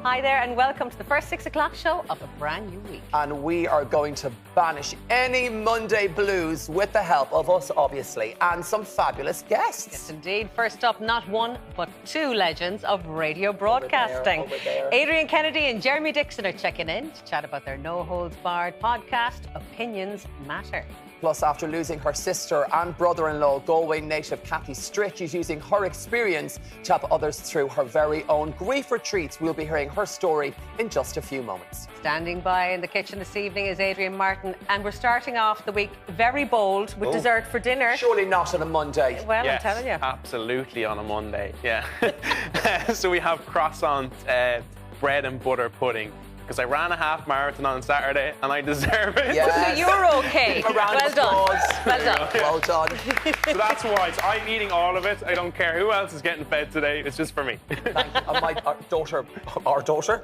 Hi there and welcome to the first 6 o'clock show of a brand new week. And we are going to banish any Monday blues with the help of us, obviously, and some fabulous guests. Yes, indeed. First up, not one, but two legends of radio broadcasting. Over there. Adrian Kennedy and Jeremy Dixon are checking in to chat about their No Holds Barred podcast, Opinions Matter. Plus, after losing her sister and brother-in-law, Galway native Kathy Stritch is using her experience to help others through her very own grief retreats. We'll be hearing her story in just a few moments. Standing by in the kitchen this evening is Adrian Martin, and we're starting off the week very bold with dessert for dinner. Surely not on a Monday. Well, Yes, I'm telling you. absolutely on a Monday, yeah. So we have croissant, bread and butter pudding, because I ran a half marathon on Saturday and I deserve it. Yes. So you're okay. A round Well of done. applause. Well done. Well done. So that's why. So I'm eating all of it. I don't care who else is getting fed today. It's just for me. Thank you. Our daughter, not our daughter,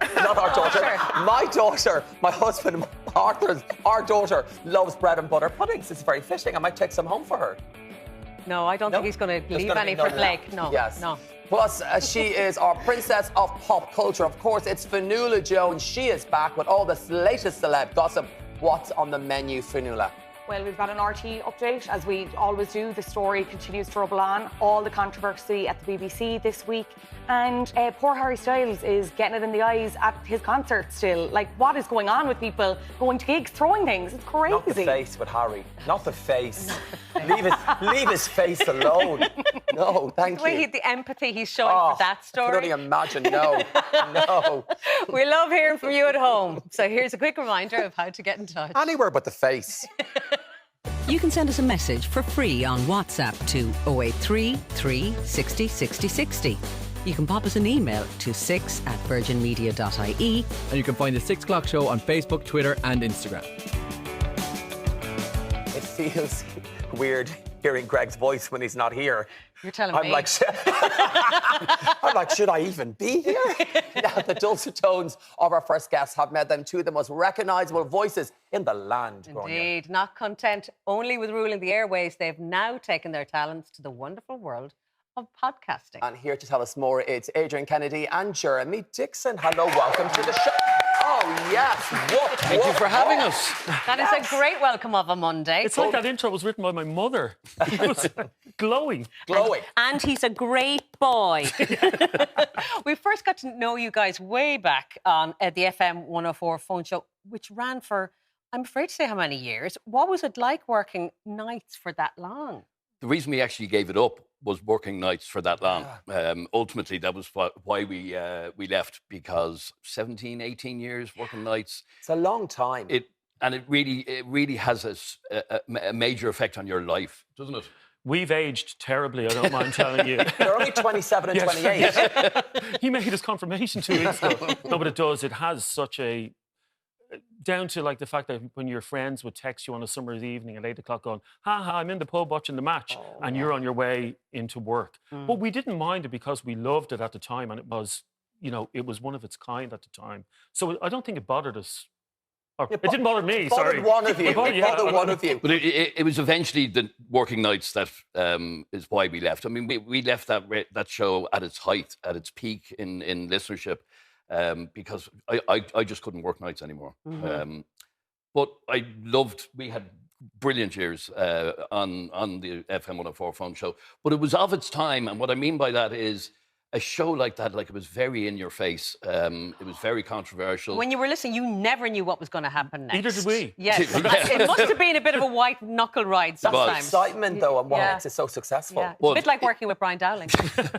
my daughter, my husband, Arthur's, our daughter loves bread and butter puddings. It's very fitting. I might take some home for her. No, I don't think he's going to There's leave gonna any be for none of Blake. that. No. Yes. No. Plus, she is our princess of pop culture. Of course, it's Fionnuala Jones. She is back with all the latest celeb gossip. What's on the menu, Fionnuala? Well, we've got an RT update, as we always do. The story continues to rubble on. All the controversy at the BBC this week. And poor Harry Styles is getting it in the eyes at his concert still. Like, what is going on with people going to gigs, throwing things? It's crazy. Not the face with Harry. Not the face. Leave his face alone. No, thank The way you. the empathy he's showing for that I story. can only imagine. No. No. We love hearing from you at home. So here's a quick reminder of how to get in touch. Anywhere but the face. You can send us a message for free on WhatsApp to 083 360 60 60. You can pop us an email to 6@virginmedia.ie. And you can find the 6 o'clock show on Facebook, Twitter and Instagram. It feels weird hearing Greg's voice when he's not here. You're telling I'm me. like, should I even be here? Now, the dulcet tones of our first guests have made them two of the most recognisable voices in the land. Gráinne. Indeed. Not content only with ruling the airways, they've now taken their talents to the wonderful world of podcasting. And here to tell us more, it's Adrian Kennedy and Jeremy Dixon. Hello, welcome to the show. Oh, yes. Thank you for having us. That is a great welcome of a Monday. It's like that intro was written by my mother. It was glowing. Glowing. And he's a great boy. We first got to know you guys way back on the FM 104 phone show, which ran for, I'm afraid to say how many years. What was it like working nights for that long? The reason we actually gave it up was working nights for that long. Ultimately, that was why we left, because 17, 18 years working nights. It's a long time. It really has a major effect on your life, doesn't it? We've aged terribly, I don't mind telling you. They're only 27 and 28. Yes. He made his confirmation 2 weeks ago. No, but it does. It has such a... Down to like the fact that when your friends would text you on a summer's evening at 8 o'clock going, I'm in the pub watching the match, and you're on your way into work. But we didn't mind it because we loved it at the time, and it was, it was one of its kind at the time. So I don't think it bothered us. Or, it didn't bother me, It bothered sorry. one of you. It bothered One of you. But it was eventually the working nights that is why we left. I mean, we left that show at its height, at its peak in listenership. Because I just couldn't work nights anymore. But we had brilliant years on the FM 104 phone show. But it was of its time, and what I mean by that is a show like that, like it was very in your face. It was very controversial. When you were listening, you never knew what was going to happen next. Neither did we. Yes. It must have been a bit of a white knuckle ride sometimes. Excitement, though, and what makes it so successful. Yeah. It's a bit like working with Brian Dowling.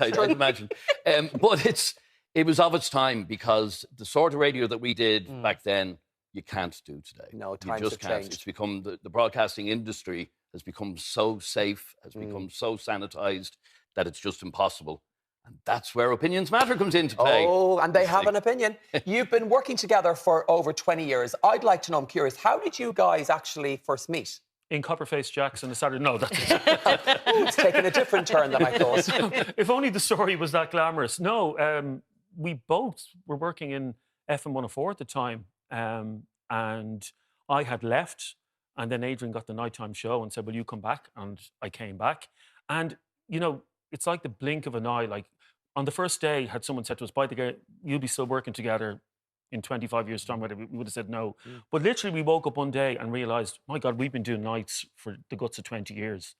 I'd imagine. But it was of its time, because the sort of radio that we did back then, you can't do today. No, you times just have can't. changed. It's become the broadcasting industry has become so safe, has become so sanitized that it's just impossible. And that's where Opinions Matter comes into play. Oh, and they have an opinion. You've been working together for over 20 years. I'd like to know, I'm curious, how did you guys actually first meet? In Copperface Jacks on a Saturday. No, that's it. It's taken a different turn than I thought. If only the story was that glamorous. No, we both were working in FM 104 at the time, and I had left, and then Adrian got the nighttime show and said, will you come back? And I came back. And, it's like the blink of an eye. Like, on the first day, had someone said to us, by the way, you'll be still working together in 25 years' time, whatever, we would have said no. But literally, we woke up one day and realised, my God, we've been doing nights for the guts of 20 years.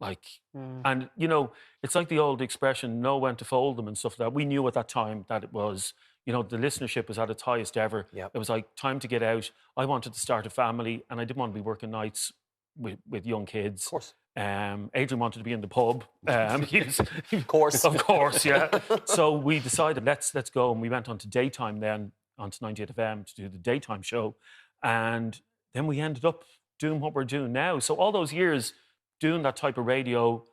Like, and, you know, it's like the old expression, know when to fold them and stuff like that. We knew at that time that it was, you know, the listenership was at its highest ever. Yep. It was like, time to get out. I wanted to start a family and I didn't want to be working nights with young kids. Of course. Adrian wanted to be in the pub. Of course. Of course, yeah. So we decided, let's go. And we went on to daytime then, onto 98 FM to do the daytime show. And then we ended up doing what we're doing now. So all those years doing that type of radio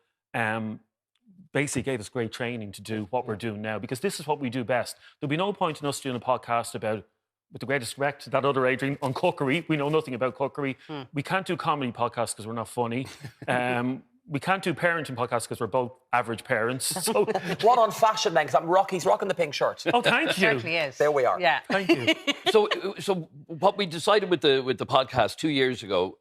basically gave us great training to do what we're doing now, because this is what we do best. There'll be no point in us doing a podcast about, with the greatest respect to that other Adrian, on cookery. We know nothing about cookery. We can't do comedy podcasts because we're not funny. We can't do parenting podcasts because we're both average parents. So, What on fashion then? Because he's rocking the pink shirt. oh, thank you. Certainly is. There we are. Yeah. Thank you. So what we decided with the podcast 2 years ago,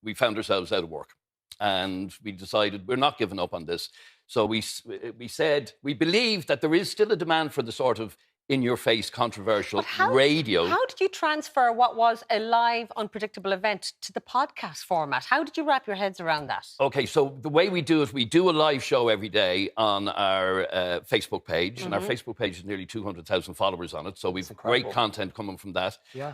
we found ourselves out of work, and we decided we're not giving up on this. So we said we believe that there is still a demand for the sort of in-your-face controversial radio. How did you transfer what was a live, unpredictable event to the podcast format? How did you wrap your heads around that? Okay, so the way we do it, we do a live show every day on our Facebook page, and our Facebook page has nearly 200,000 followers on it, so we've great content coming from that. Yeah.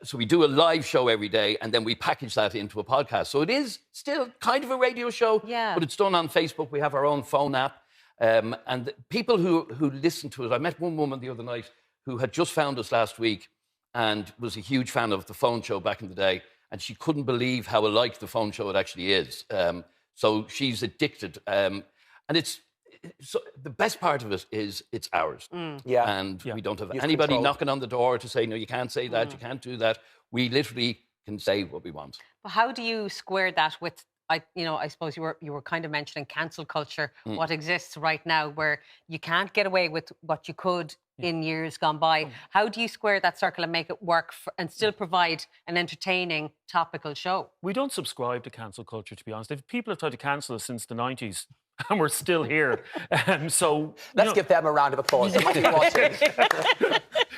So we do a live show every day, and then we package that into a podcast. So it is still kind of a radio show, but it's done on Facebook. We have our own phone app. And people who listen to it, I met one woman the other night who had just found us last week and was a huge fan of the phone show back in the day, and she couldn't believe how alike the phone show it actually is. So she's addicted, and so the best part of it is it's ours. Yeah. And we don't have You've anybody control. knocking on the door to say, no, you can't say that, you can't do that. We literally can say what we want. But how do you square that with, I suppose you were kind of mentioning cancel culture, what exists right now, where you can't get away with what you could in years gone by. How do you square that circle and make it work and still provide an entertaining, topical show? We don't subscribe to cancel culture, to be honest. If people have tried to cancel us since the 90s, and we're still here. So Let's give them a round of applause. They might be watching.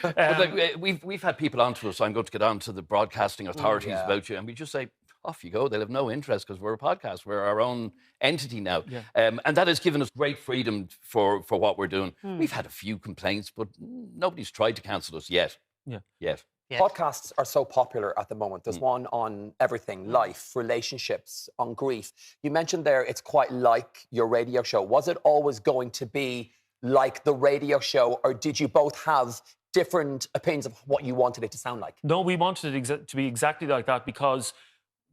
But we've had people on to us. I'm going to get on to the broadcasting authorities about you, and we just say, off you go. They'll have no interest because we're a podcast. We're our own entity now. Yeah. And that has given us great freedom for what we're doing. We've had a few complaints, but nobody's tried to cancel us yet. Yeah. Yet. Yes. Podcasts are so popular at the moment. There's one on everything, life, relationships, on grief. You mentioned there it's quite like your radio show. Was it always going to be like the radio show, or did you both have different opinions of what you wanted it to sound like? No, we wanted it to be exactly like that, because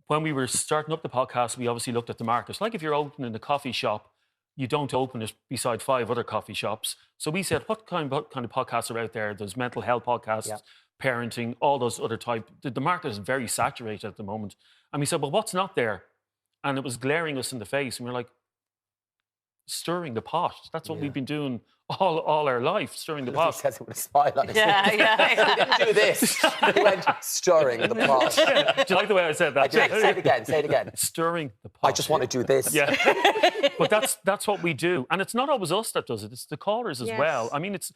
when we were starting up the podcast, we obviously looked at the market. Like if you're opening a coffee shop, you don't open it beside 5 other coffee shops. So we said, what kind of podcasts are out there? There's mental health podcasts, parenting, all those other type. The market is very saturated at the moment. And we said, well, what's not there? And it was glaring us in the face. And we were like, stirring the pot. That's what we've been doing all our life, stirring the He pot. says it with a smile on his Yeah, face. yeah. He didn't do this. He went stirring the pot. Do you like the way I said that? Say it again. Say it again. Stirring the pot. I just want to do this. Yeah. But that's what we do. And it's not always us that does it. It's the callers as well. I mean, it's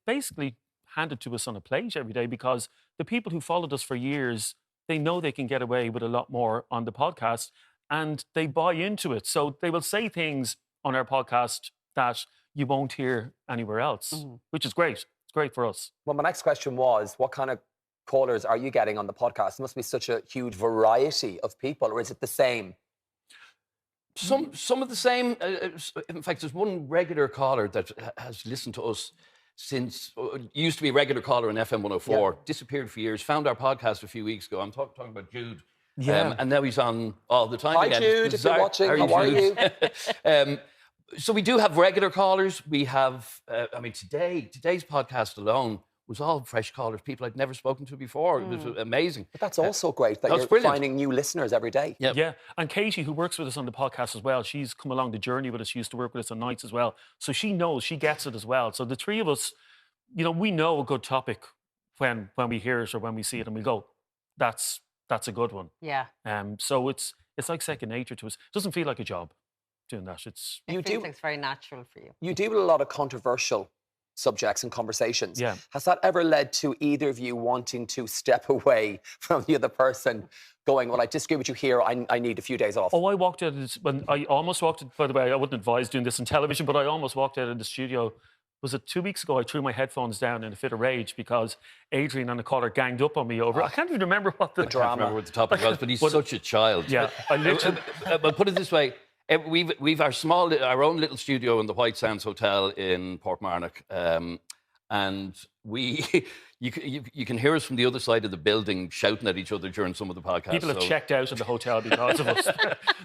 basically handed to us on a plate every day, because the people who followed us for years, they know they can get away with a lot more on the podcast, and they buy into it. So they will say things on our podcast that you won't hear anywhere else, which is great. It's great for us. Well, my next question was, what kind of callers are you getting on the podcast? There must be such a huge variety of people, or is it the same? Some of the same. In fact, there's one regular caller that has listened to us since, used to be a regular caller in FM 104, disappeared for years, found our podcast a few weeks ago. I'm talking about Jude. Yeah. And now he's on all the time Hi, again. Jude, if you're watching, how are you? So we do have regular callers. We have, today's podcast alone was all fresh callers, people I'd never spoken to before. It was amazing. But that's also great that That's you're brilliant. finding new listeners every day. Yep. Yeah. And Katie, who works with us on the podcast as well, she's come along the journey with us. She used to work with us on nights as well. So she knows, she gets it as well. So the three of us, we know a good topic when we hear it or when we see it, and we go, that's a good one. Yeah. So it's like second nature to us. It doesn't feel like a job. doing that. It's It feels like it's very natural for you. You deal with a lot of controversial subjects and conversations. Yeah. Has that ever led to either of you wanting to step away from the other person, going, well, I disagree with you here, I need a few days off? Oh, I walked out of this, when I almost walked out, by the way, I wouldn't advise doing this on television, but I almost walked out of the studio. Was it 2 weeks ago? I threw my headphones down in a fit of rage because Adrian and the caller ganged up on me over. I can't even remember what the I can't remember what the topic was, but he's such a child. Yeah, I literally. But put it this way. We've our own little studio in the White Sands Hotel in Portmarnock, and you can hear us from the other side of the building shouting at each other during some of the podcasts. People have checked out of the hotel because of us.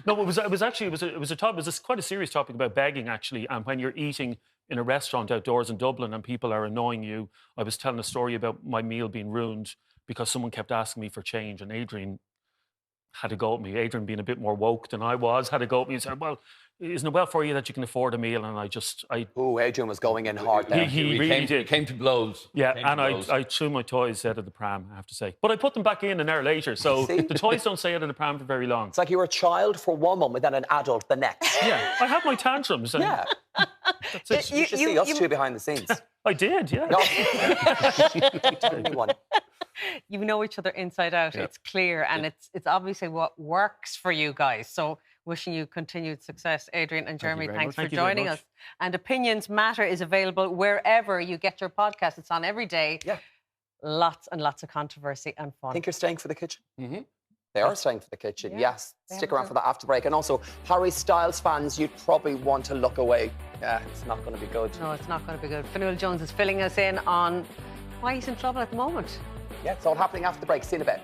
No, it was quite a serious topic about begging, actually, and when you're eating in a restaurant outdoors in Dublin and people are annoying you. I was telling a story about my meal being ruined because someone kept asking me for change, and Adrian had a go at me. Adrian, being a bit more woke than I was, had a go at me and said, well, isn't it well for you that you can afford a meal? And Oh, Adrian was going in hard there. He really did. Came to blows. Yeah, and I threw my toys out of the pram, I have to say. But I put them back in an hour later, so the toys don't stay out of the pram for very long. It's like you were a child for one moment, then an adult the next. Yeah, I have my tantrums. And Yeah. that's it. You should see us two behind the scenes. I did, yeah. No. Tell me one. You know each other inside out. Yeah. It's clear, and it's obviously what works for you guys. So wishing you continued success, Adrian and Jeremy. very Thanks much. for Thank you very joining much. us. And Opinions Matter is available wherever you get your podcast. It's on every day. Yeah. Lots and lots of controversy and fun. I think you're staying for the kitchen. Mm-hmm. They are staying for the kitchen, Yeah, yes. they Stick are. around for that after break. And also, Harry Styles fans, you'd probably want to look away. Yeah, it's not going to be good. No, it's not going to be good. Fionnuala Jones is filling us in on why he's in trouble at the moment. Yeah, it's all happening after the break. See you in a bit.